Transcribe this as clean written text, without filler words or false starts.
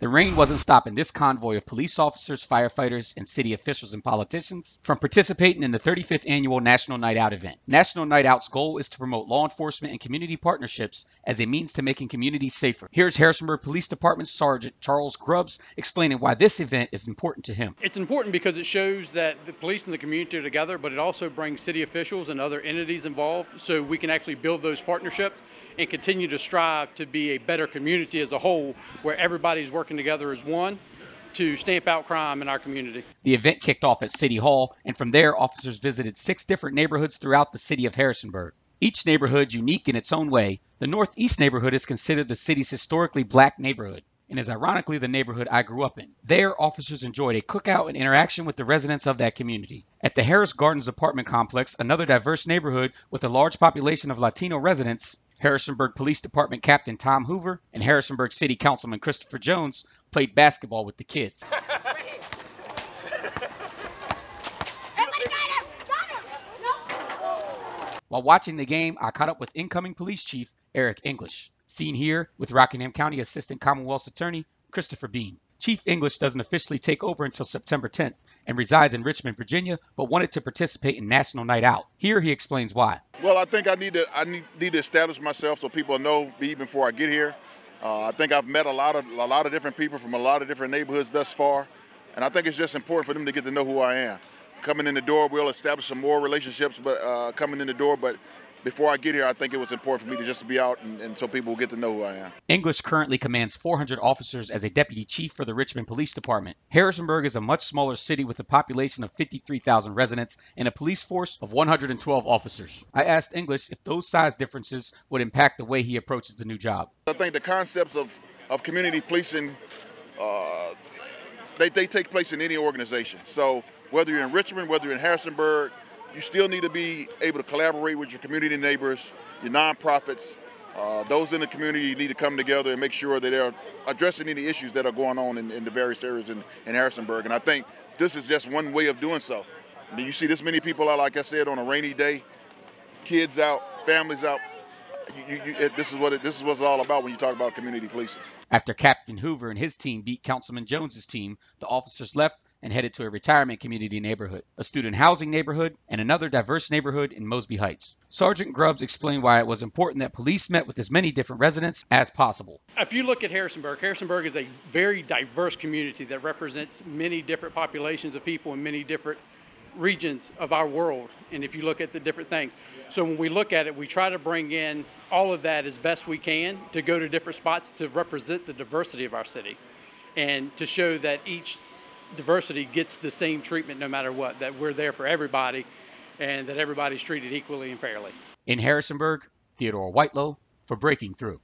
The rain wasn't stopping this convoy of police officers, firefighters, and city officials and politicians from participating in the 35th annual National Night Out event. National Night Out's goal is to promote law enforcement and community partnerships as a means to making communities safer. Here's Harrisonburg Police Department Sergeant Charles Grubbs explaining why this event is important to him. It's important because it shows that the police and the community are together, but it also brings city officials and other entities involved so we can actually build those partnerships and continue to strive to be a better community as a whole, where everybody's working together as one to stamp out crime in our community. The event kicked off at City Hall, and from there, officers visited 6 different neighborhoods throughout the city of Harrisonburg. Each neighborhood unique in its own way. The Northeast neighborhood is considered the city's historically black neighborhood, and is ironically the neighborhood I grew up in. There, officers enjoyed a cookout and interaction with the residents of that community. At the Harris Gardens apartment complex, another diverse neighborhood with a large population of Latino residents, Harrisonburg Police Department Captain Tom Hoover and Harrisonburg City Councilman Christopher Jones played basketball with the kids. While watching the game, I caught up with incoming police chief Eric English, seen here with Rockingham County Assistant Commonwealth's Attorney Christopher Bean. Chief English doesn't officially take over until September 10th and resides in Richmond, Virginia, but wanted to participate in National Night Out. Here he explains why. Well, I think I need to establish myself so people know me before I get here. I think I've met a lot of different people from a lot of different neighborhoods thus far, and I think it's just important for them to get to know who I am. Coming in the door, we'll establish some more relationships, but coming in the door, but before I get here, I think it was important for me to just be out and so people will get to know who I am. English currently commands 400 officers as a deputy chief for the Richmond Police Department. Harrisonburg is a much smaller city with a population of 53,000 residents and a police force of 112 officers. I asked English if those size differences would impact the way he approaches the new job. I think the concepts of community policing, they take place in any organization. So whether you're in Richmond, whether you're in Harrisonburg, you still need to be able to collaborate with your community neighbors, your nonprofits, those in the community. You need to come together and make sure that they're addressing any issues that are going on in the various areas in Harrisonburg. And I think this is just one way of doing so. I mean, you see this many people out, like I said, on a rainy day, kids out, families out. This is what it's all about when you talk about community policing. After Captain Hoover and his team beat Councilman Jones's team, the officers left and headed to a retirement community neighborhood, a student housing neighborhood, and another diverse neighborhood in Mosby Heights. Sergeant Grubbs explained why it was important that police met with as many different residents as possible. If you look at Harrisonburg, Harrisonburg is a very diverse community that represents many different populations of people in many different regions of our world. And if you look at the different things, so when we look at it, we try to bring in all of that as best we can to go to different spots to represent the diversity of our city and to show that each diversity gets the same treatment no matter what, that we're there for everybody and that everybody's treated equally and fairly. In Harrisonburg, Theodore Whitelow for Breaking Through.